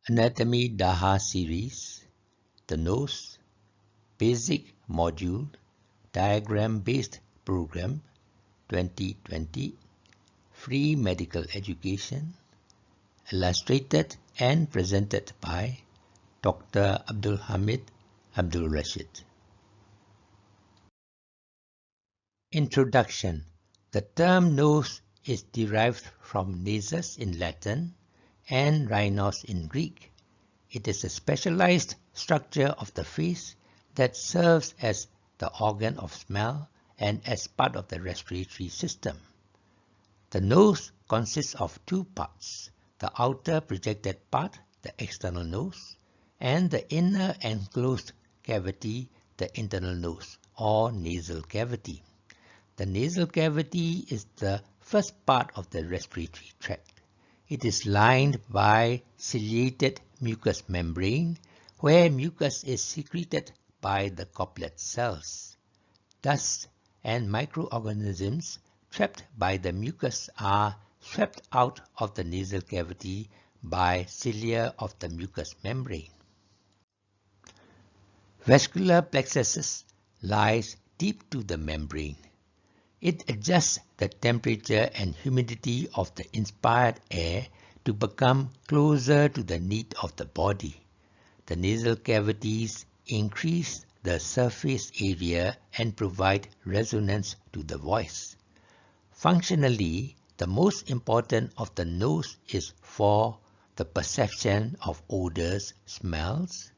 Anatomy DAHAR series, the nose, basic module, diagram-based program 2020, free medical education, illustrated and presented by Dr. Abdul Hamid, Abdul Rashid. Introduction. The term nose is derived from nasus in Latin and rhinos in Greek. It is a specialized structure of the face that serves as the organ of smell and as part of the respiratory system. The nose consists of two parts, the outer projected part, the external nose, and the inner enclosed cavity, the internal nose or nasal cavity. The nasal cavity is the first part of the respiratory tract. It is lined by ciliated mucous membrane, where mucus is secreted by the goblet cells. Dust and microorganisms trapped by the mucus are swept out of the nasal cavity by cilia of the mucous membrane. Vascular plexus lies deep to the membrane. It adjusts the temperature and humidity of the inspired air to become closer to the need of the body. The nasal cavities increase the surface area and provide resonance to the voice. Functionally, the most important of the nose is for the perception of odors, smells.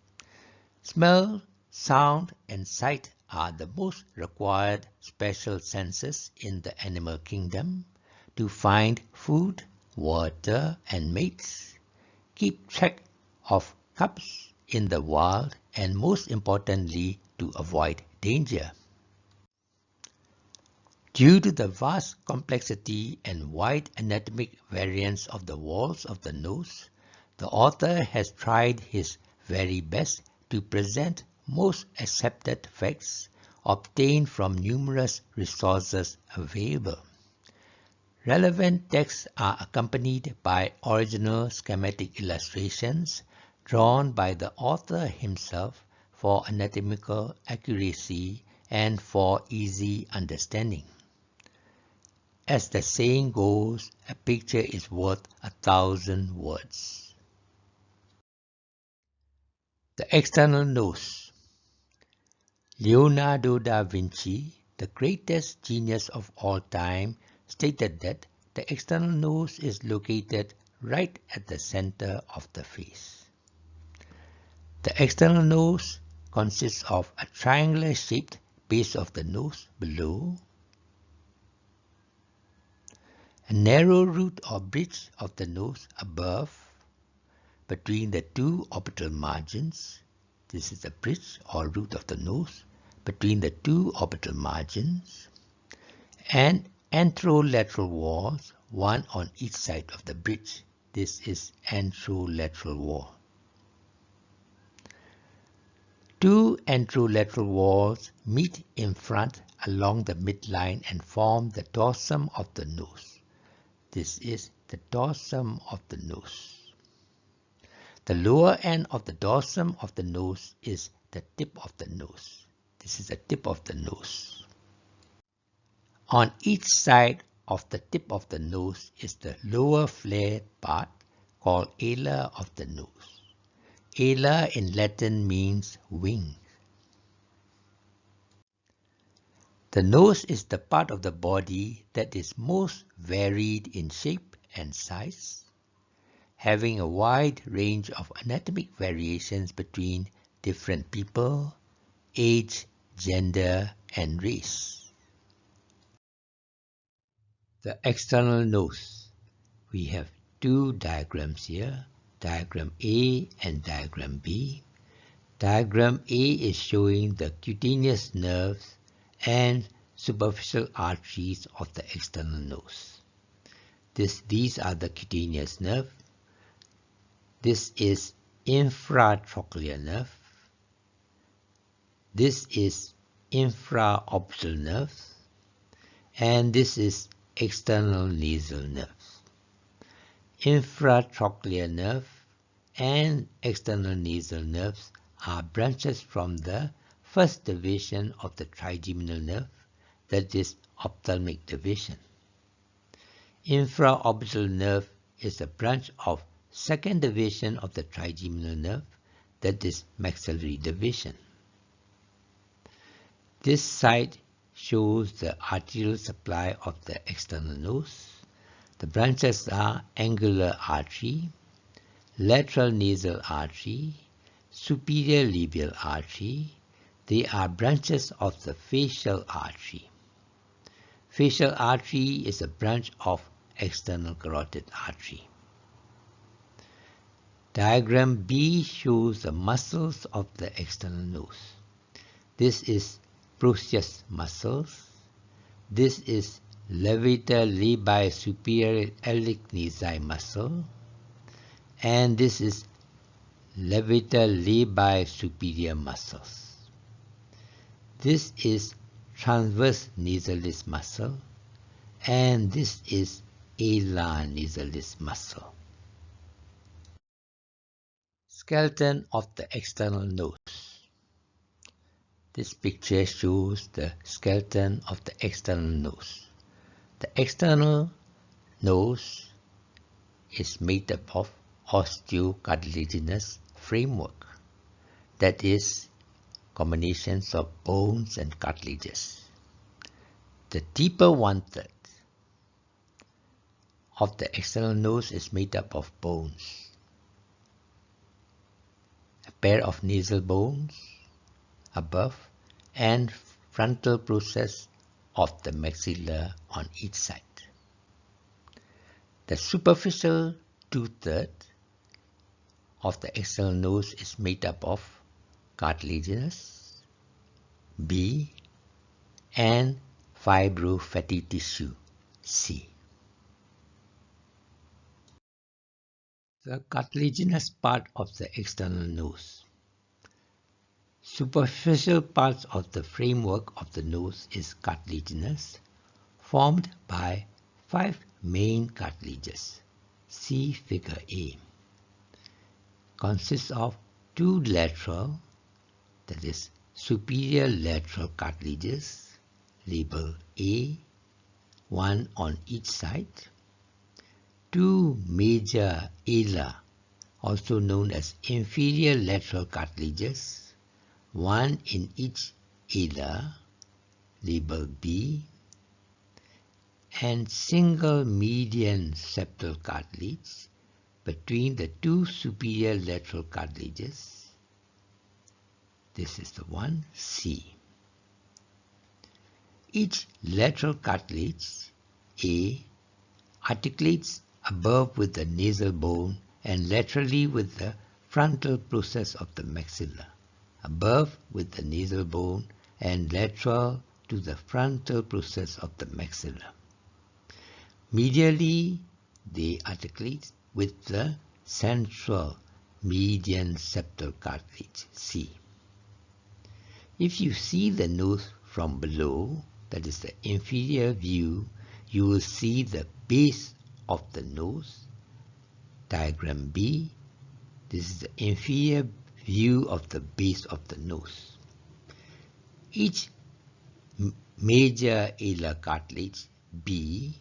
Smell, sound, and sight are the most required special senses in the animal kingdom to find food, water, and mates, keep track of cubs in the wild, and most importantly, to avoid danger. Due to the vast complexity and wide anatomic variance of the walls of the nose, the author has tried his very best to present most accepted facts obtained from numerous resources available. Relevant texts are accompanied by original schematic illustrations drawn by the author himself for anatomical accuracy and for easy understanding. As the saying goes, a picture is worth 1,000 words. The external nose. Leonardo da Vinci, the greatest genius of all time, stated that the external nose is located right at the center of the face. The external nose consists of a triangular-shaped base of the nose below, a narrow root or bridge of the nose above, between the two orbital margins. This is the bridge or root of the nose between the two orbital margins, and anterolateral walls, one on each side of the bridge. This is anterolateral wall. Two anterolateral walls meet in front along the midline and form the dorsum of the nose. This is the dorsum of the nose. The lower end of the dorsum of the nose is the tip of the nose. This is the tip of the nose. On each side of the tip of the nose is the lower flared part called ala of the nose. Ala in Latin means wing. The nose is the part of the body that is most varied in shape and size, having a wide range of anatomic variations between different people, age, gender, and race. The external nose. We have two diagrams here, diagram A and diagram B. Diagram A is showing the cutaneous nerves and superficial arteries of the external nose. These are the cutaneous nerve. This is infratrochlear nerve. This is infraorbital nerve. And this is external nasal nerve. Infratrochlear nerve and external nasal nerves are branches from the first division of the trigeminal nerve, that is ophthalmic division. Infraorbital nerve is a branch of second division of the trigeminal nerve, that is maxillary division. This side shows the arterial supply of the external nose. The branches are angular artery, lateral nasal artery, superior labial artery. They are branches of the facial artery. Facial artery is a branch of external carotid artery. Diagram B shows the muscles of the external nose. This is Proxius muscles. This is levator labii superior iliac nasi muscle. And this is levator labii superior muscles. This is transverse nasalis muscle. And this is alar nasalis muscle. Skeleton of the external nose. This picture shows the skeleton of the external nose. The external nose is made up of osteocartilaginous framework, that is, combinations of bones and cartilages. The deeper one-third of the external nose is made up of bones. A pair of nasal bones above and frontal process of the maxilla on each side. The superficial two-thirds of the external nose is made up of cartilaginous, B, and fibrofatty tissue, C. The cartilaginous part of the external nose. Superficial parts of the framework of the nose is cartilaginous, formed by 5 main cartilages. See figure A. Consists of 2 lateral, that is superior lateral cartilages, labeled A, 1 on each side. 2 major alar, also known as inferior lateral cartilages, 1 in each alar, labeled B, and single median septal cartilage between the 2 superior lateral cartilages. This is the one, C. Each lateral cartilage, A, articulates above with the nasal bone and laterally with the frontal process of the maxilla, above with the nasal bone and lateral to the frontal process of the maxilla. Medially, they articulate with the central median septal cartilage, C. If you see the nose from below, that is the inferior view, you will see the base of the nose. Diagram B. This is the inferior view of the base of the nose. Each major alar cartilage, B,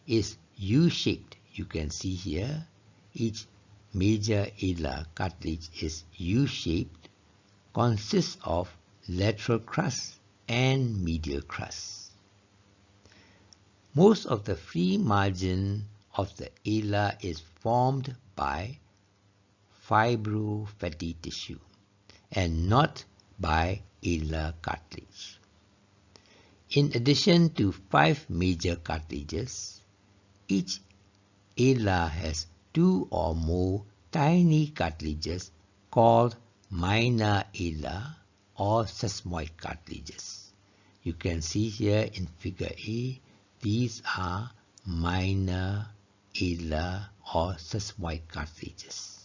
is U-shaped. You can see here, each major alar cartilage is U-shaped, consists of lateral crust and medial crust. Most of the free margin of the alar is formed by fibrofatty tissue and not by alar cartilage. In addition to 5 major cartilages, each alar has 2 or more tiny cartilages called minor alar or sesamoid cartilages. You can see here in figure A, these are minor alar or sesamoid cartilages.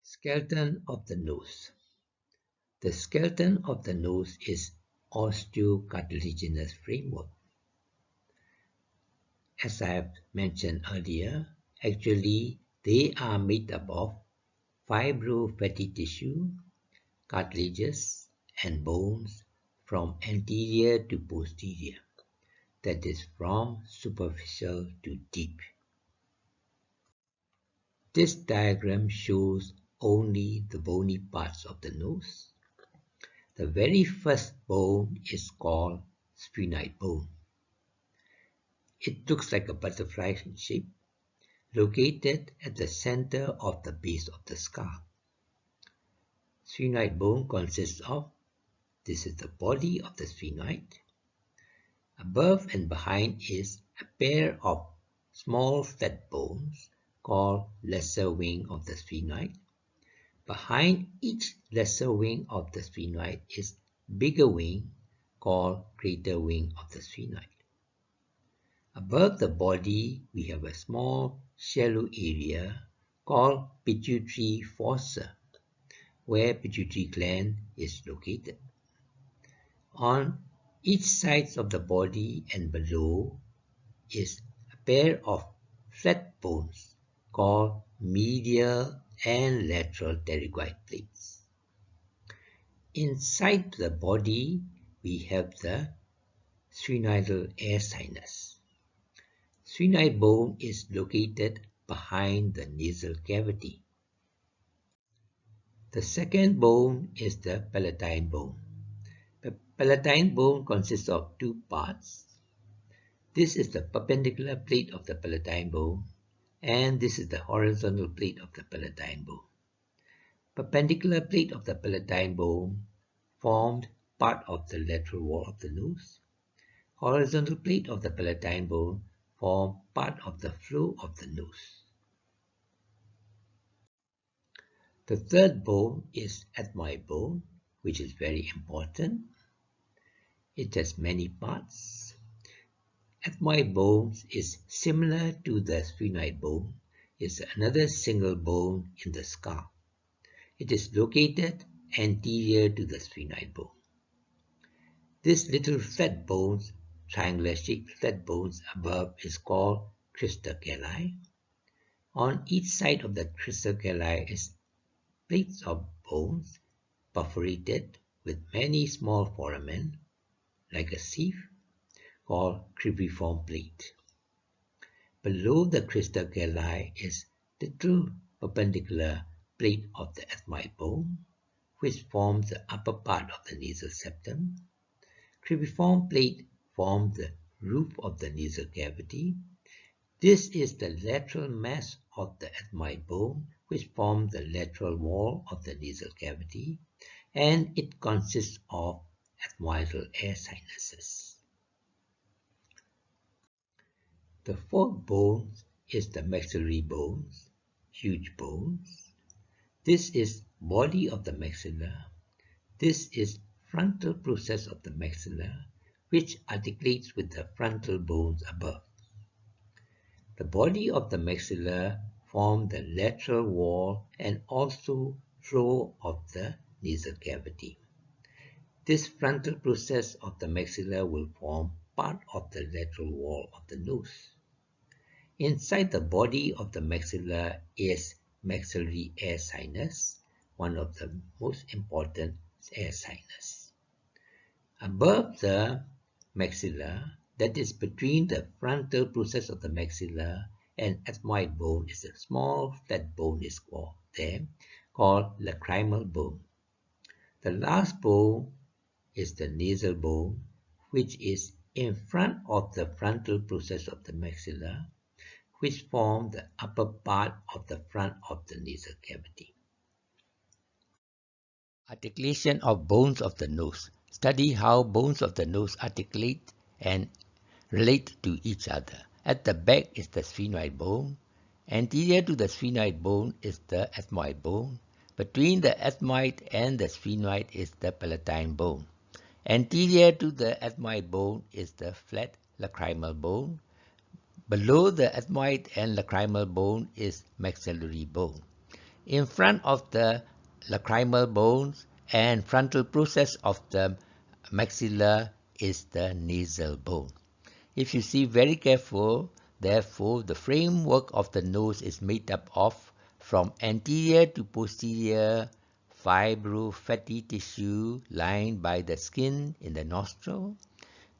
Skeleton of the nose. The skeleton of the nose is osteocartilaginous framework. As I have mentioned earlier, Actually, they are made up of fibrofatty tissue, cartilages, and bones from anterior to posterior, that is, from superficial to deep. This diagram shows only the bony parts of the nose. The very first bone is called sphenoid bone. It looks like a butterfly shape, located at the center of the base of the skull. Sphenoid bone consists of, this is the body of the sphenoid. Above and behind is a pair of small flat bones called lesser wing of the sphenoid. Behind each lesser wing of the sphenoid is bigger wing called greater wing of the sphenoid. Above the body, we have a small shallow area called pituitary fossa, where pituitary gland is located. On each side of the body and below is a pair of flat bones called medial and lateral pterygoid plates. Inside the body, we have the Sphenoidal Air Sinus. Sphenoid bone is located behind the nasal cavity. The second bone is the Palatine Bone. The Palatine Bone consists of two parts. This is the perpendicular plate of the Palatine Bone, and this is the horizontal plate of the Palatine Bone. Perpendicular plate of the Palatine Bone formed part of the lateral wall of the nose. Horizontal plate of the Palatine Bone form part of the floor of the nose. The third bone is ethmoid bone, which is very important. It has many parts. Ethmoid bone is similar to the sphenoid bone. It's another single bone in the skull. It is located anterior to the sphenoid bone. This little flat bones, triangular-shaped flat bones above, is called cristocelli. On each side of the cristocelli is plates of bones perforated with many small foramen, like a sieve, called cribriform plate. Below the cristocelli is little perpendicular plate of the ethmoid bone, which forms the upper part of the nasal septum. Cribriform plate forms the roof of the nasal cavity. This is the lateral mass of the ethmoid bone, which forms the lateral wall of the nasal cavity, and it consists of ethmoidal air sinuses. The fourth bone is the maxillary bones, huge bones. This is body of the maxilla. This is frontal process of the maxilla, which articulates with the frontal bones above. The body of the maxilla forms the lateral wall and also floor of the nasal cavity. This frontal process of the maxilla will form part of the lateral wall of the nose. Inside the body of the maxilla is maxillary air sinus, one of the most important air sinus. Above the maxilla, that is between the frontal process of the maxilla and ethmoid bone, is a small flat bone is called lacrimal bone. The last bone is the nasal bone, which is in front of the frontal process of the maxilla, which form the upper part of the front of the nasal cavity. Articulation of bones of the nose. Study how bones of the nose articulate and relate to each other. At the back is the sphenoid bone. Anterior to the sphenoid bone is the ethmoid bone. Between the ethmoid and the sphenoid is the palatine bone. Anterior to the ethmoid bone is the flat lacrimal bone. Below the ethmoid and lacrimal bone is maxillary bone. In front of the lacrimal bones and frontal process of the maxilla is the nasal bone. If you see very careful, Therefore, the framework of the nose is made up of, from anterior to posterior, fibrofatty tissue lined by the skin in the nostril.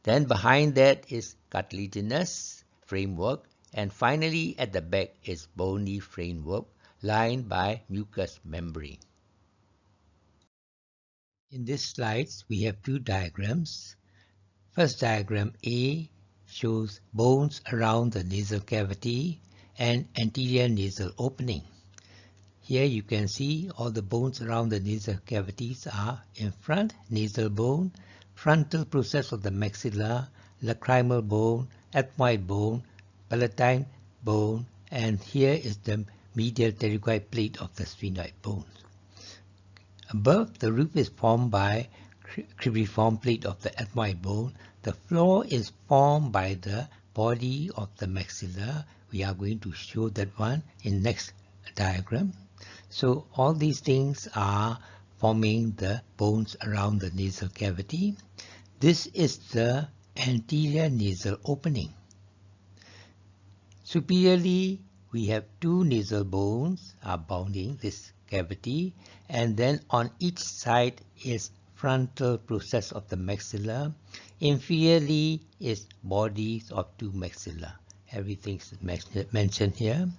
Then behind that is cartilaginous framework, and finally at the back is bony framework lined by mucous membrane. In these slides, we have two diagrams. First diagram A shows bones around the nasal cavity and anterior nasal opening. Here you can see all the bones around the nasal cavities are in front, nasal bone, frontal process of the maxilla, lacrimal bone, ethmoidal bone, palatine bone, and here is the medial pterygoid plate of the sphenoid bone. Above, the roof is formed by cribriform plate of the ethmoid bone. The floor is formed by the body of the maxilla. We are going to show that one in next diagram. So all these things are forming the bones around the nasal cavity. This is the anterior nasal opening. Superiorly, we have two nasal bones are bounding this cavity, and then on each side is frontal process of the maxilla. Inferiorly is bodies of two maxilla. Everything is mentioned here.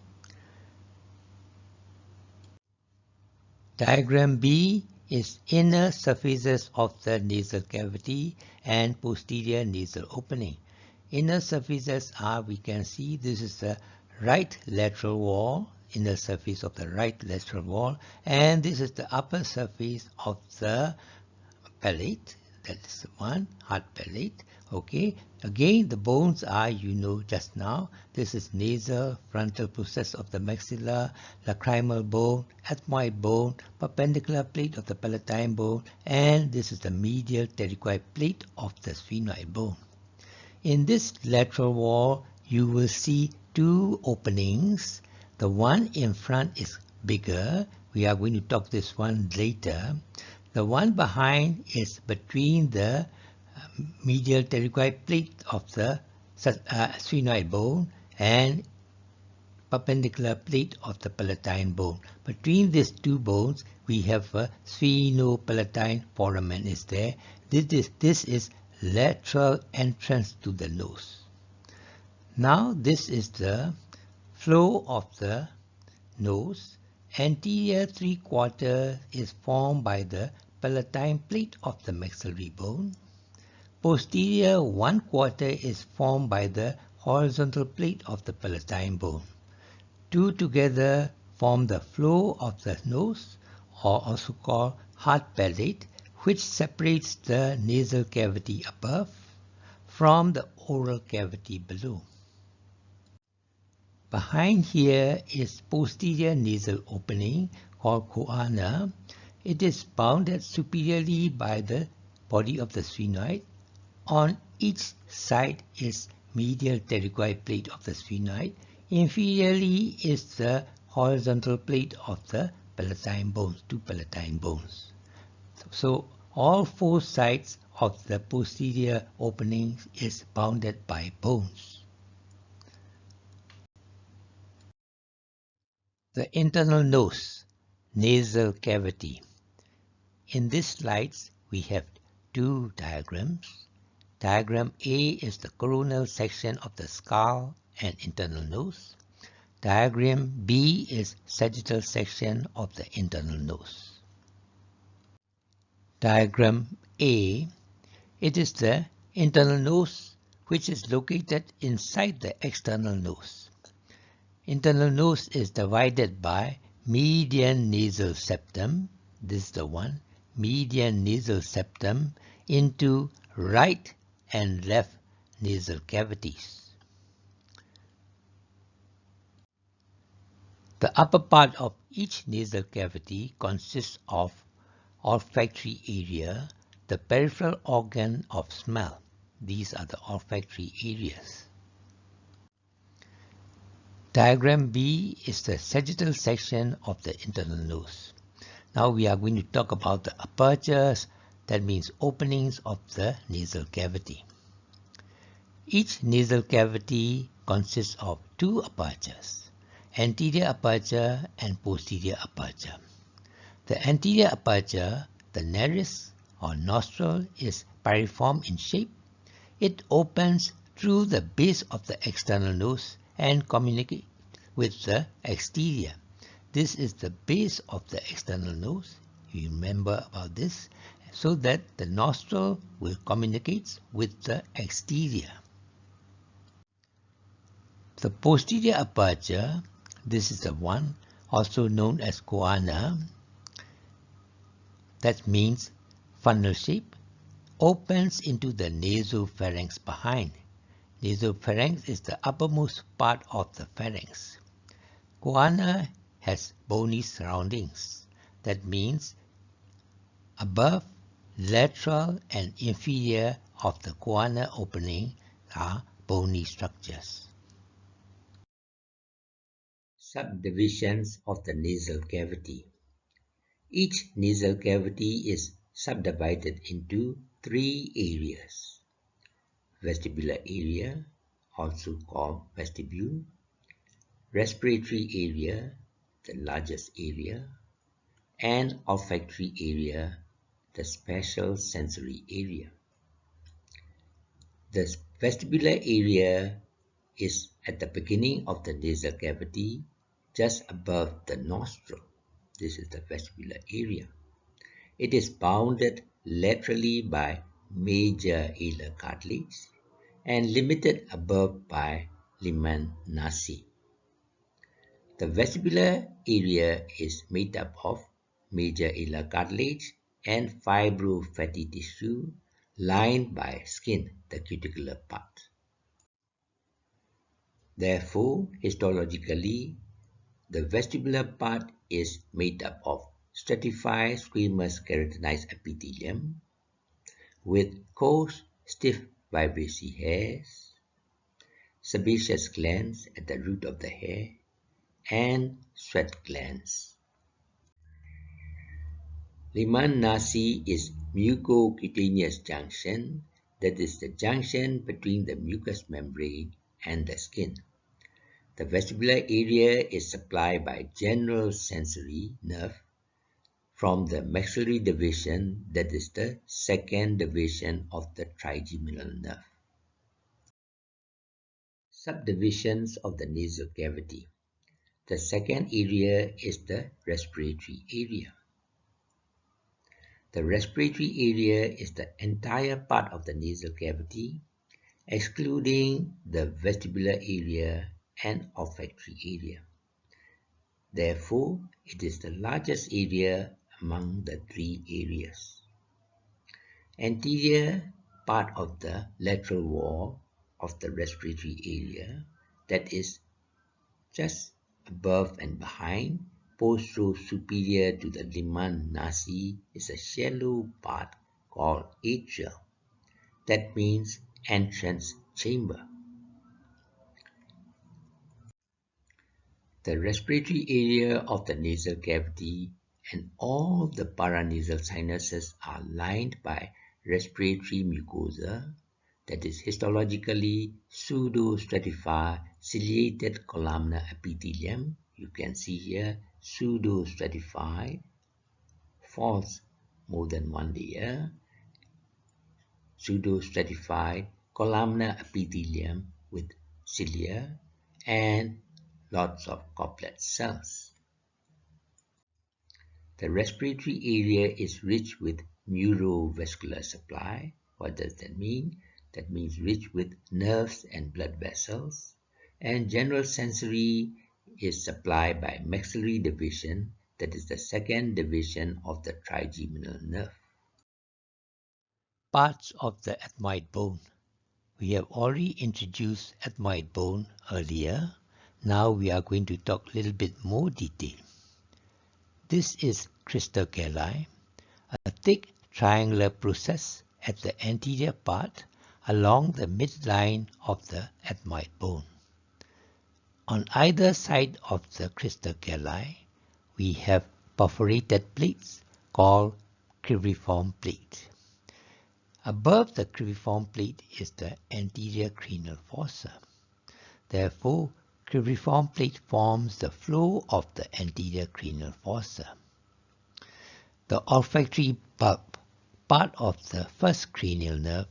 Diagram B is inner surfaces of the nasal cavity and posterior nasal opening. Inner surfaces are, we can see this is the right lateral wall, inner surface of the right lateral wall, and this is the upper surface of the palate. That is the one, hard palate. Okay, again the bones are, you know just now, this is nasal frontal process of the maxilla, lacrimal bone, ethmoid bone, perpendicular plate of the palatine bone, and this is the medial pterygoid plate of the sphenoid bone. In this lateral wall, you will see two openings. The one in front is bigger. We are going to talk this one later. The one behind is between the medial pterygoid plate of the sphenoid bone and perpendicular plate of the palatine bone. Between these two bones, we have a sphenopalatine foramen is there. This is lateral entrance to the nose. Now this is the flow of the nose. Anterior 3/4 is formed by the palatine plate of the maxillary bone. Posterior 1/4 is formed by the horizontal plate of the palatine bone. Two together form the flow of the nose, or also called hard palate, which separates the nasal cavity above from the oral cavity below. Behind here is posterior nasal opening called choana. It is bounded superiorly by the body of the sphenoid. On each side is medial pterygoid plate of the sphenoid. Inferiorly is the horizontal plate of the palatine bones, two palatine bones. So all four sides of the posterior opening is bounded by bones. The internal nose, nasal cavity. In these slides, we have two diagrams. Diagram A is the coronal section of the skull and internal nose. Diagram B is sagittal section of the internal nose. Diagram A, it is the internal nose which is located inside the external nose. Internal nose is divided by median nasal septum, this is the one, median nasal septum, into right and left nasal cavities. The upper part of each nasal cavity consists of olfactory area, the peripheral organ of smell. These are the olfactory areas. Diagram B is the sagittal section of the internal nose. Now we are going to talk about the apertures, that means openings of the nasal cavity. Each nasal cavity consists of two apertures, anterior aperture and posterior aperture. The anterior aperture, the nares or nostril, is piriform in shape. It opens through the base of the external nose and communicates with the exterior. This is the base of the external nose. You remember about this, so that the nostril will communicate with the exterior. The posterior aperture, this is the one also known as choana, that means funnel shape, opens into the nasopharynx behind. Nasopharynx is the uppermost part of the pharynx. Choana has bony surroundings. That means above, lateral and inferior of the choana opening are bony structures. Subdivisions of the nasal cavity. Each nasal cavity is subdivided into three areas: vestibular area, also called vestibule; respiratory area, the largest area; and olfactory area, the special sensory area. The vestibular area is at the beginning of the nasal cavity, just above the nostril. This is the vestibular area. It is bounded laterally by major alar cartilage and limited above by liman nasi. The vestibular area is made up of major alar cartilage and fibrofatty tissue lined by skin, the cuticular part. Therefore, histologically, the vestibular part is made up of stratified squamous keratinized epithelium with coarse, stiff vibrissae hairs, sebaceous glands at the root of the hair, and sweat glands. Liman nasi is mucocutaneous junction, that is the junction between the mucous membrane and the skin. The vestibular area is supplied by general sensory nerve from the maxillary division, that is the second division of the trigeminal nerve. Subdivisions of the nasal cavity. The second area is the respiratory area. The respiratory area is the entire part of the nasal cavity, excluding the vestibular area and olfactory area. Therefore, it is the largest area among the three areas. Anterior part of the lateral wall of the respiratory area, that is just above and behind, postero-superior to the liman nasi, is a shallow part called atrial. That means entrance chamber. The respiratory area of the nasal cavity and all the paranasal sinuses are lined by respiratory mucosa, that is histologically pseudo-stratified ciliated columnar epithelium. You can see here pseudo-stratified, false more than one layer, pseudo-stratified columnar epithelium with cilia and lots of goblet cells. The respiratory area is rich with neurovascular supply. What does that mean? That means rich with nerves and blood vessels. And general sensory is supplied by maxillary division, that is the second division of the trigeminal nerve. Parts of the ethmoid bone. We have already introduced ethmoid bone earlier. Now we are going to talk a little bit more detail. This is crystal calli, a thick triangular process at the anterior part along the midline of the ethmoid bone. On either side of the crystal calli, we have perforated plates called cribriform plate. Above the cribriform plate is the anterior cranial fossa. Therefore, cribriform plate forms the floor of the anterior cranial fossa. The olfactory bulb, part of the first cranial nerve,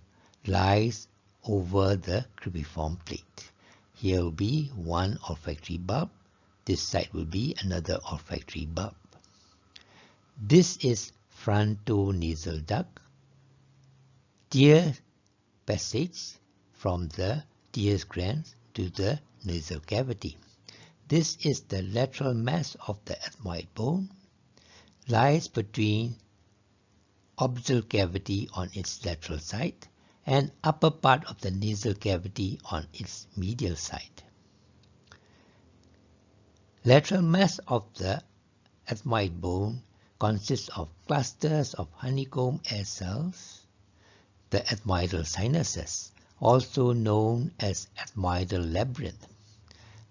lies over the cribriform plate. Here will be one olfactory bulb. This side will be another olfactory bulb. This is frontonasal duct, tear passage from the tear glands to the nasal cavity. This is the lateral mass of the ethmoid bone, lies between orbital cavity on its lateral side and upper part of the nasal cavity on its medial side. Lateral mass of the ethmoid bone consists of clusters of honeycomb air cells, the ethmoidal sinuses, also known as ethmoidal labyrinth.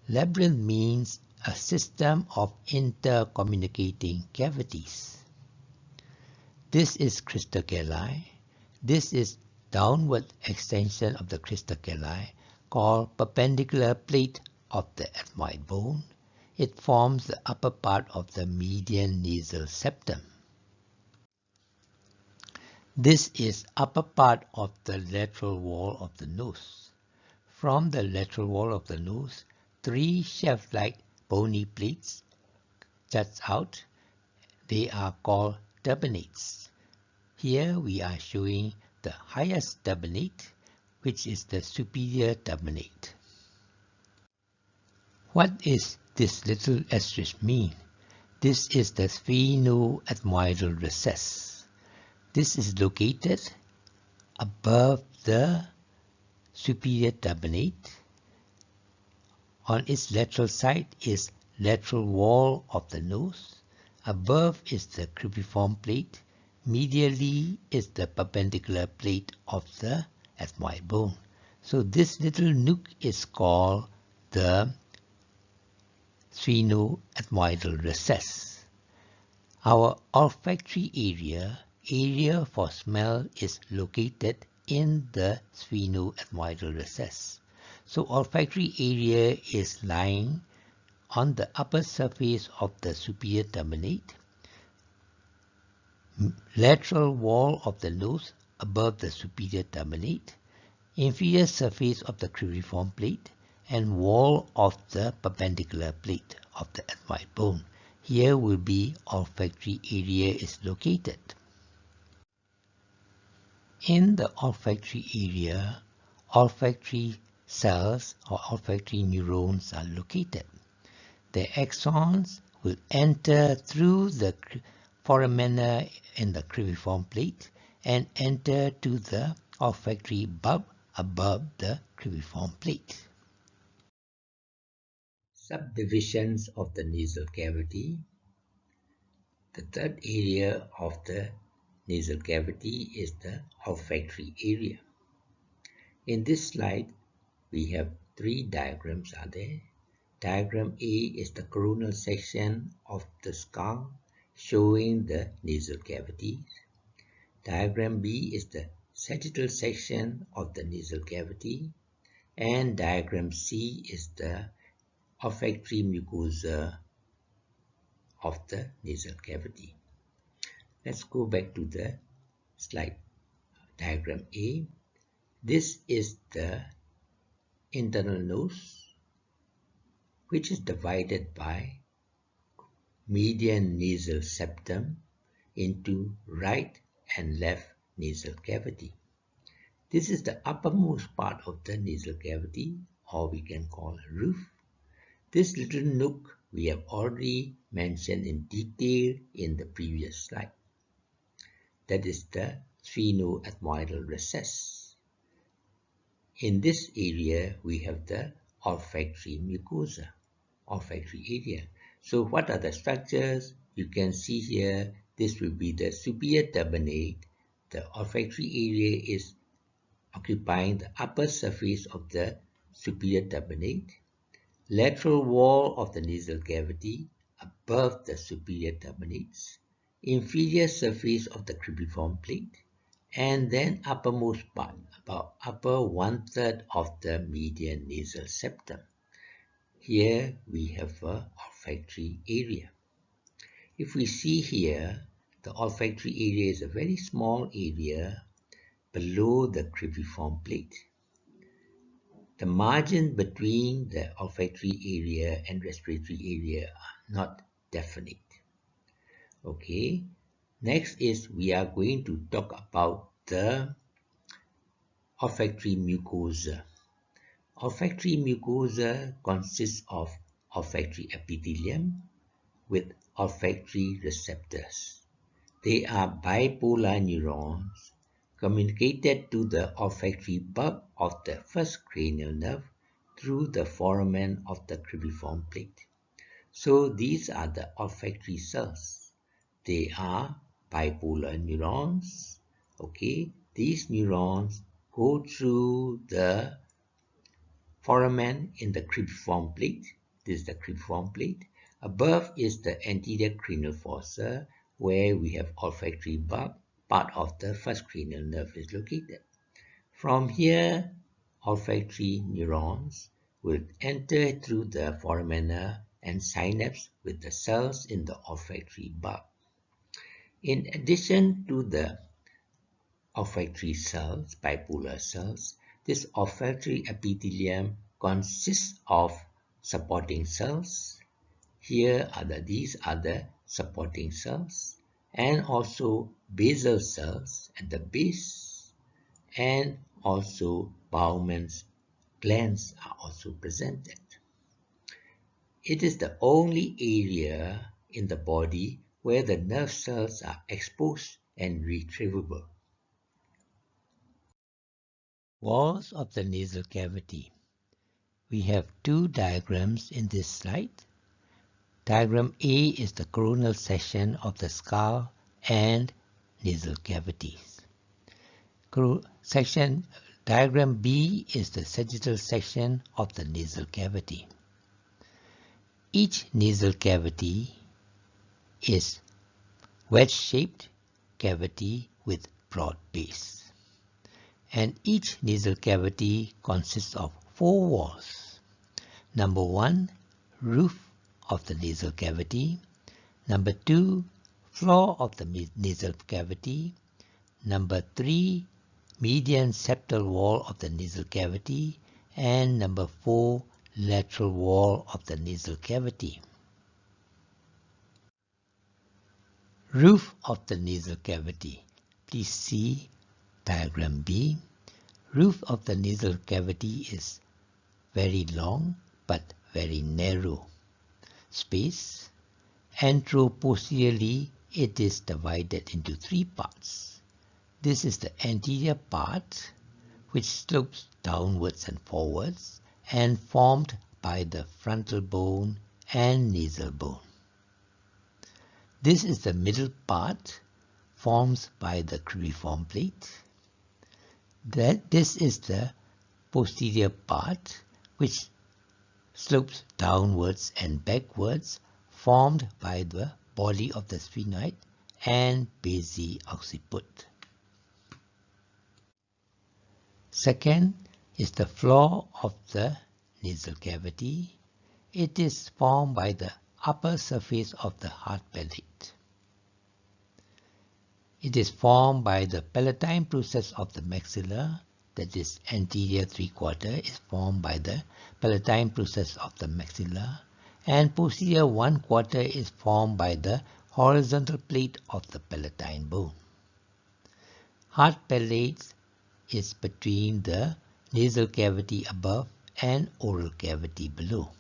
Labyrinth means a system of intercommunicating cavities. This is crista calli. This is downward extension of the crista calli called perpendicular plate of the ethmoid bone. It forms the upper part of the median nasal septum. This is upper part of the lateral wall of the nose. From the lateral wall of the nose, three shaft-like bony plates jut out. They are called turbinates. Here we are showing the highest turbinate, which is the superior turbinate. What is this little asterisk mean? This is the sphenoethmoidal recess. This is located above the superior turbinate. On its lateral side is lateral wall of the nose. Above is the cribriform plate. Medially is the perpendicular plate of the ethmoid bone. So this little nook is called the sphenoethmoidal recess. Our olfactory area for smell, is located in the sphenoethmoidal recess. So olfactory area is lying on the upper surface of the superior turbinate, lateral wall of the nose above the superior turbinate, inferior surface of the cribriform plate, and wall of the perpendicular plate of the ethmoid bone. Here will be olfactory area is located. In the olfactory area, olfactory cells or olfactory neurons are located. The axons will enter through the foramina in the cribriform plate and enter to the olfactory bulb above the cribriform plate. Subdivisions of the nasal cavity. The third area of the nasal cavity is the olfactory area. In this slide, we have three diagrams are there. Diagram A is the coronal section of the skull showing the nasal cavities. Diagram B is the sagittal section of the nasal cavity. And diagram C is the olfactory mucosa of the nasal cavity. Let's go back to the slide. Diagram A. This is the internal nose, which is divided by median nasal septum into right and left nasal cavity. This is the uppermost part of the nasal cavity, or we can call a roof. This little nook we have already mentioned in detail in the previous slide. That is the sphenoethmoidal recess. In this area, we have the olfactory mucosa, olfactory area. So what are the structures? You can see here, this will be the superior turbinate. The olfactory area is occupying the upper surface of the superior turbinate. Lateral wall of the nasal cavity above the superior turbinates. Inferior surface of the cribriform plate. And then uppermost part, about upper 1/3 of the median nasal septum. here we have a olfactory area. If we see here, the olfactory area is a very small area below the cribriform plate. The margin between the olfactory area and respiratory area are not definite. Okay, next is we are going to talk about the olfactory mucosa. Olfactory mucosa consists of olfactory epithelium with olfactory receptors. They are bipolar neurons communicated to the olfactory bulb of the first cranial nerve through the foramen of the cribriform plate. So these are the olfactory cells. They are bipolar neurons. Okay, these neurons go through the foramen in the cribriform plate. This is the cribriform plate. Above is the anterior cranial fossa, where we have olfactory bulb. Part of the first cranial nerve is located. From here, olfactory neurons will enter through the foramina and synapse with the cells in the olfactory bulb. In addition to the olfactory cells, bipolar cells, this olfactory epithelium consists of supporting cells. These are the supporting cells, and also basal cells at the base, and also Bowman's glands are also presented. It is the only area in the body where the nerve cells are exposed and retrievable. Walls of the nasal cavity. We have two diagrams in this slide. Diagram A is the coronal section of the skull and nasal cavities. Diagram B is the sagittal section of the nasal cavity. Each nasal cavity is wedge-shaped cavity with broad base. And each nasal cavity consists of 4 walls. Number 1, roof of the nasal cavity. Number 2, floor of the nasal cavity. Number 3, median septal wall of the nasal cavity. And number 4, lateral wall of the nasal cavity. Roof of the nasal cavity. Please see diagram B. Roof of the nasal cavity is very long but very narrow space. Anteroposteriorly, it is divided into 3 parts. This is the anterior part, which slopes downwards and forwards and formed by the frontal bone and nasal bone. This is the middle part, formed by the cribriform plate. This is the posterior part, which slopes downwards and backwards, formed by the body of the sphenoid and basi occiput. Second is the floor of the nasal cavity. It is formed by the upper surface of the hard palate. It is formed by the palatine process of the maxilla, that is anterior 3/4 is formed by the palatine process of the maxilla, and posterior 1/4 is formed by the horizontal plate of the palatine bone. Hard palate is between the nasal cavity above and oral cavity below.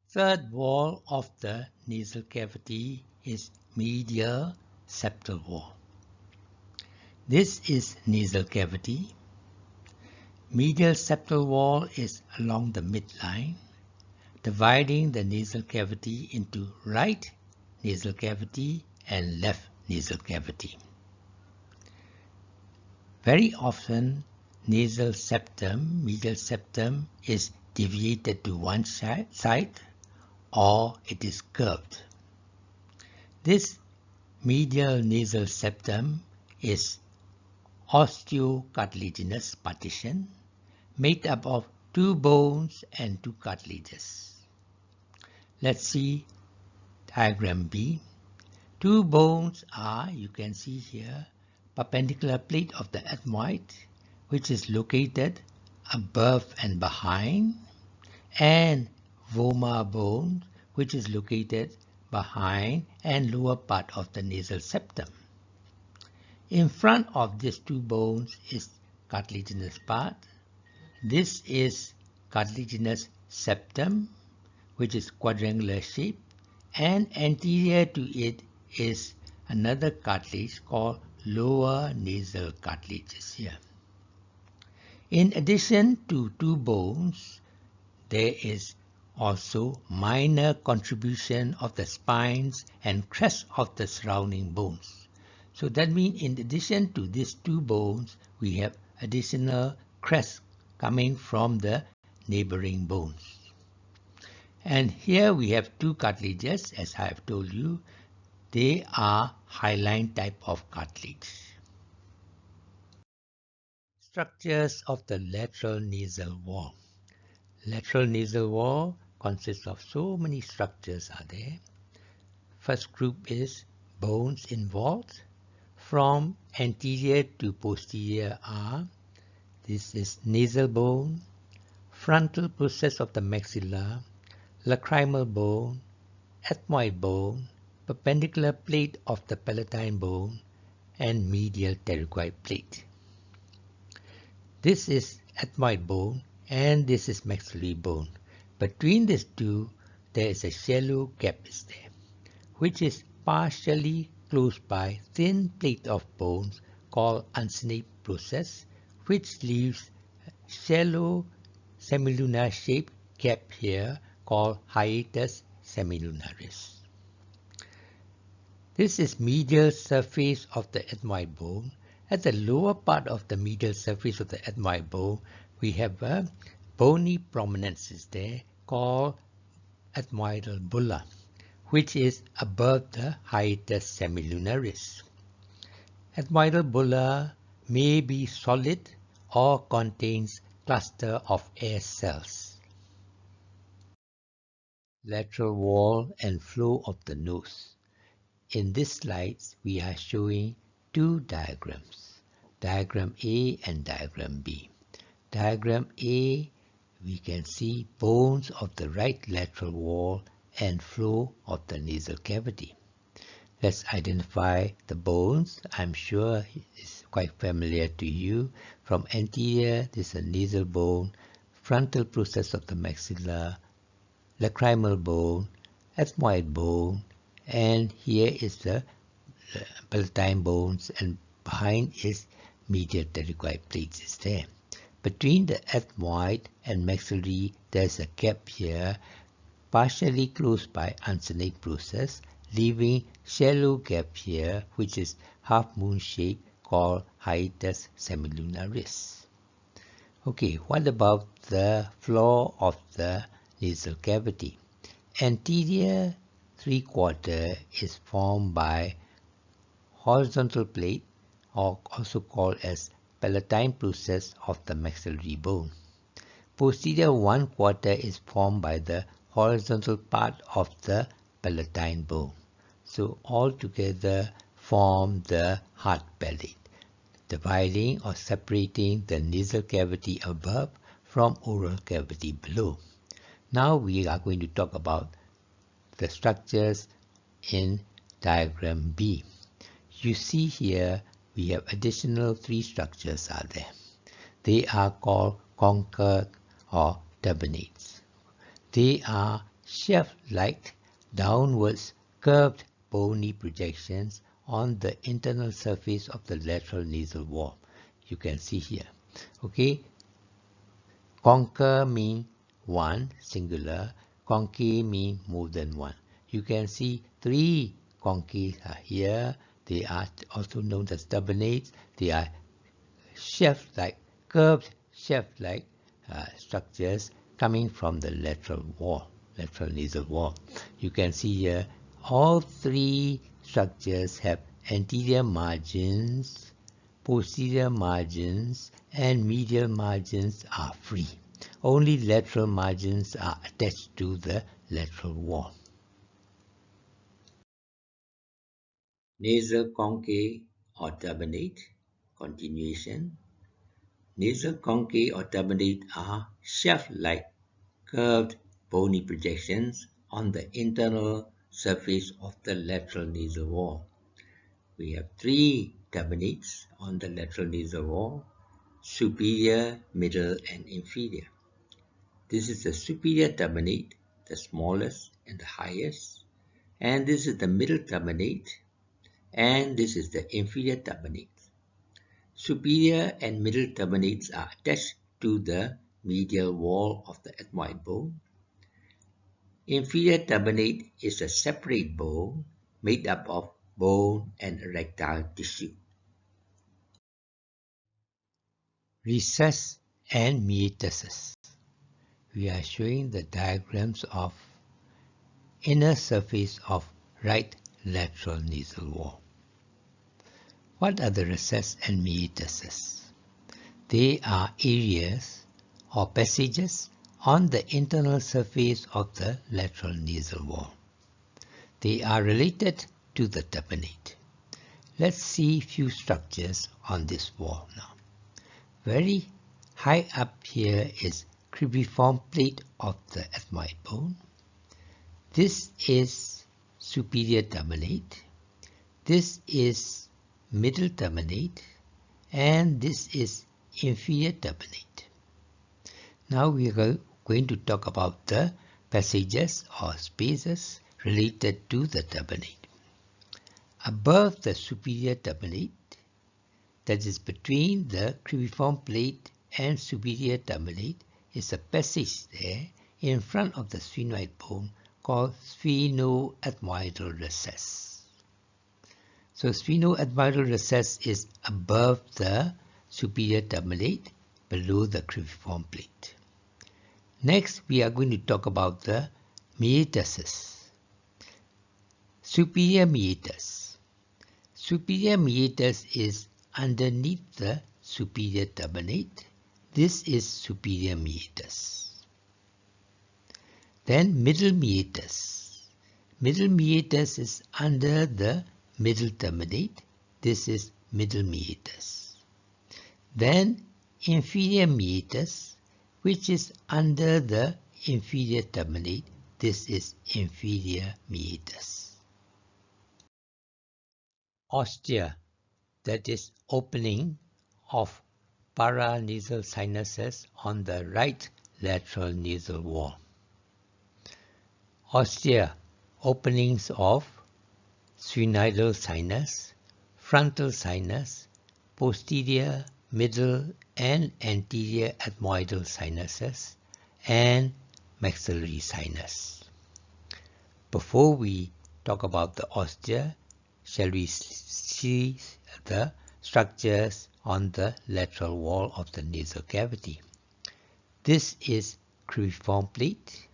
Third wall of the nasal cavity is medial septal wall. This is nasal cavity. Medial septal wall is along the midline, dividing the nasal cavity into right nasal cavity and left nasal cavity. Very often, medial septum is deviated to one side or it is curved. This medial nasal septum is osteocartilaginous partition made up of 2 bones and 2 cartilages. Let's see diagram B. 2 bones are, you can see here, perpendicular plate of the ethmoid, which is located above and behind, and vomer bone, which is located behind and lower part of the nasal septum. In front of these 2 bones is cartilaginous part. This is cartilaginous septum, which is quadrangular shape, and anterior to it is another cartilage called lower nasal cartilages here. In addition to 2 bones, there is also minor contribution of the spines and crest of the surrounding bones. So that means in addition to these 2 bones, we have additional crest coming from the neighboring bones. And here we have 2 cartilages, as I have told you. They are hyaline type of cartilage. Structures of the lateral nasal wall. Lateral nasal wall consists of so many structures are there. First group is bones involved. From anterior to posterior are, this is nasal bone, frontal process of the maxilla, lacrimal bone, ethmoid bone, perpendicular plate of the palatine bone, and medial pterygoid plate. This is ethmoid bone and this is maxillary bone. Between these two, there is a shallow gap is there, which is partially closed by thin plate of bones called uncinate process, which leaves shallow semilunar shaped gap here called hiatus semilunaris. This is medial surface of the ethmoid bone. At the lower part of the medial surface of the ethmoid bone, we have a bony prominence is there called ethmoidal bulla, which is above the hiatus semilunaris. Ethmoidal bulla may be solid or contains cluster of air cells. Lateral wall and flow of the nose. In this slides, we are showing 2 diagrams, diagram A and diagram B. Diagram A, we can see bones of the right lateral wall and flow of the nasal cavity. Let's identify the bones. I'm sure it's quite familiar to you. From anterior, this is a nasal bone, frontal process of the maxilla, lacrimal bone, ethmoid bone, and here is the palatine bones, and behind is medial pterygoid plates is there. Between the ethmoid and maxillary, there's a gap here, partially closed by uncinate process, leaving shallow gap here, which is half moon shape called hiatus semilunaris. Okay, what about the floor of the nasal cavity? Anterior 3/4 is formed by horizontal plate, or also called as palatine process of the maxillary bone. Posterior 1/4 is formed by the horizontal part of the palatine bone. So all together form the hard palate, dividing or separating the nasal cavity above from oral cavity below. Now we are going to talk about the structures in diagram B. You see here we have additional 3 structures are there. They are called concha or turbinates. They are shaft-like, downwards curved bony projections on the internal surface of the lateral nasal wall. You can see here. Okay, concha means 1 singular, concave means more than 1. You can see 3 conchae are here. They are also known as turbinates. They are shaft-like, curved shaft-like structures coming from the lateral wall, lateral nasal wall. You can see here all 3 structures have anterior margins, posterior margins, and medial margins are free. only lateral margins are attached to the lateral wall. Nasal conchae or turbinate. Continuation. Nasal conchae or turbinate are shaft-like curved bony projections on the internal surface of the lateral nasal wall. We have three turbinates on the lateral nasal wall: superior, middle, and inferior. This is the superior turbinate, the smallest and the highest, and this is the middle turbinate, and this is the inferior turbinate. Superior and middle turbinates are attached to the medial wall of the ethmoid bone. Inferior turbinate is a separate bone made up of bone and erectile tissue. Recess and metastasis. We are showing the diagrams of inner surface of right lateral nasal wall. What are the recess and metastasis? They are areas or passages on the internal surface of the lateral nasal wall. They are related to the turbinate. Let's see few structures on this wall now. Very high up here is cribriform plate of the ethmoid bone. This is superior turbinate. This is middle turbinate, and this is inferior turbinate. Now we are going to talk about the passages or spaces related to the turbinate. Above the superior turbinate, that is between the cribriform plate and superior turbinate, is a passage there in front of the sphenoid bone called sphenoethmoidal recess. So sphenoethmoidal recess is above the superior turbinate, below the cribriform plate. Next, we are going to talk about the metastasis. Superior meatus. Superior meatus is underneath the superior turbinate. This is superior meatus. Then middle meatus. Middle meatus is under the middle turbinate. This is middle meatus. Then inferior meatus, which is under the inferior turbinate. This is inferior meatus. Ostia, that is opening of paranasal sinuses on the right lateral nasal wall. Ostia, openings of sphenoidal sinus, frontal sinus, posterior, middle, and anterior ethmoidal sinuses, and maxillary sinus. Before we talk about the ostia, shall we see the structures on the lateral wall of the nasal cavity? This is cribriform plate.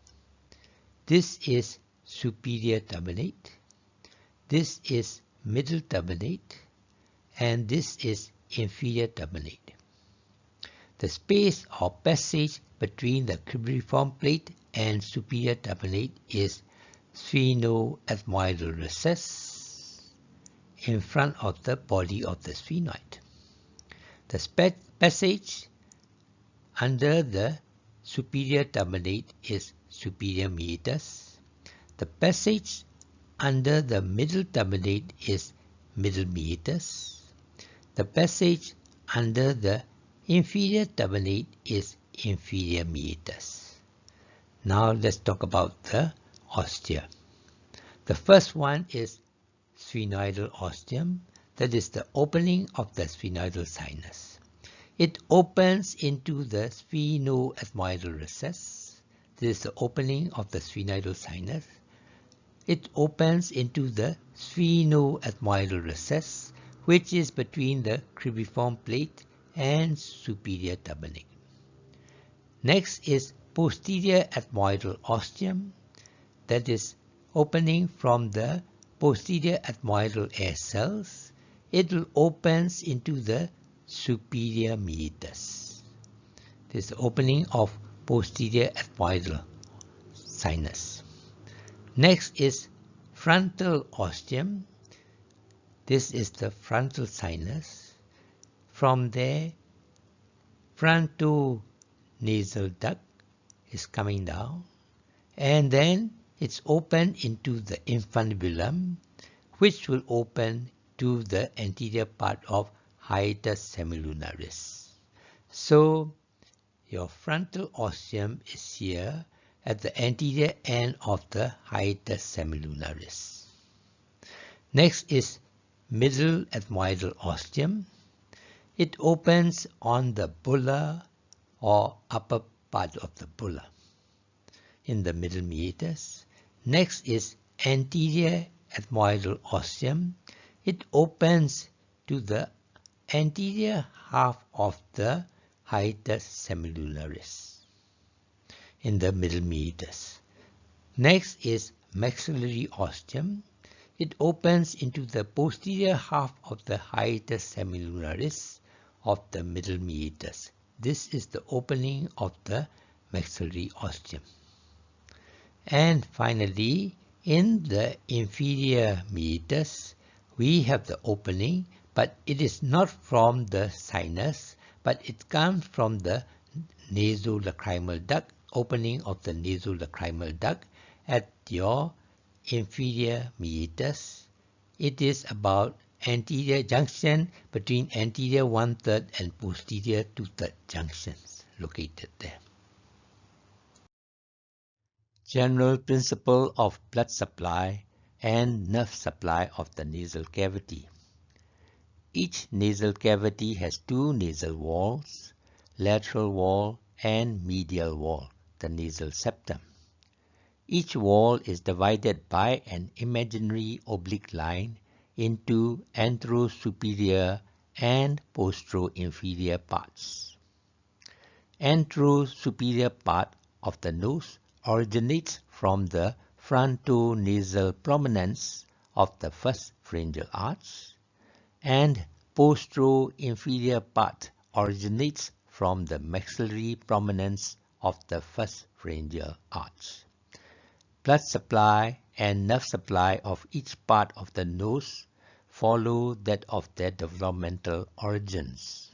This is superior turbinate. This is middle turbinate. And this is inferior turbinate. The space or passage between the cribriform plate and superior turbinate is sphenoethmoidal recess in front of the body of the sphenoid. The passage under the superior turbinate is superior meatus. The passage under the middle turbinate is middle meatus. The passage under the inferior turbinate is inferior meatus. Now let's talk about the ostia. The first one is sphenoidal ostium, that is the opening of the sphenoidal sinus. It opens into the sphenoethmoidal recess. This is the opening of the sphenoidal sinus. It opens into the sphenoethmoidal recess, which is between the cribriform plate and superior turbinate. Next is posterior ethmoidal ostium, that is opening from the posterior ethmoidal air cells. It will opens into the superior meatus. This is the opening of posterior ethmoidal sinus. Next is frontal ostium. This is the frontal sinus. From there, frontonasal duct is coming down, and then it's open into the infundibulum, which will open to the anterior part of hiatus semilunaris. So your frontal ostium is here at the anterior end of the hiatus semilunaris. Next is middle ethmoidal ostium. It opens on the bulla or upper part of the bulla in the middle meatus. Next is anterior ethmoidal ostium. It opens to the anterior half of the hiatus semilunaris in the middle meatus. Next is maxillary ostium. It opens into the posterior half of the hiatus semilunaris of the middle meatus. This is the opening of the maxillary ostium. And finally, in the inferior meatus, we have the opening, but it is not from the sinus, but it comes from the nasolacrimal duct, opening of the nasolacrimal duct at your inferior meatus. It is about anterior junction between anterior 1/3 and posterior 2/3 junctions located there. General principle of blood supply and nerve supply of the nasal cavity. Each nasal cavity has two nasal walls, lateral wall and medial wall, the nasal septum. Each wall is divided by an imaginary oblique line into anterosuperior and postero-inferior parts. Anterosuperior part of the nose originates from the frontonasal prominence of the first pharyngeal arch, and postero-inferior part originates from the maxillary prominence of the first pharyngeal arch. Blood supply and nerve supply of each part of the nose follow that of their developmental origins.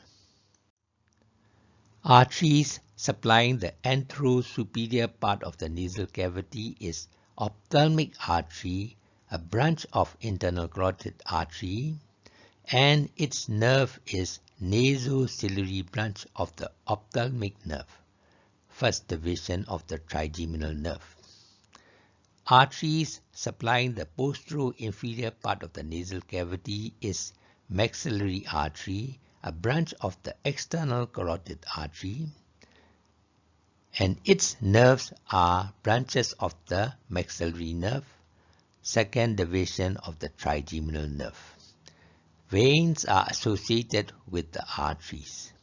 Arteries supplying the anterosuperior part of the nasal cavity is ophthalmic artery, a branch of internal carotid artery, and its nerve is nasociliary branch of the ophthalmic nerve, first division of the trigeminal nerve. Arteries supplying the postero-inferior part of the nasal cavity is maxillary artery, a branch of the external carotid artery, and its nerves are branches of the maxillary nerve, second division of the trigeminal nerve. Veins are associated with the arteries.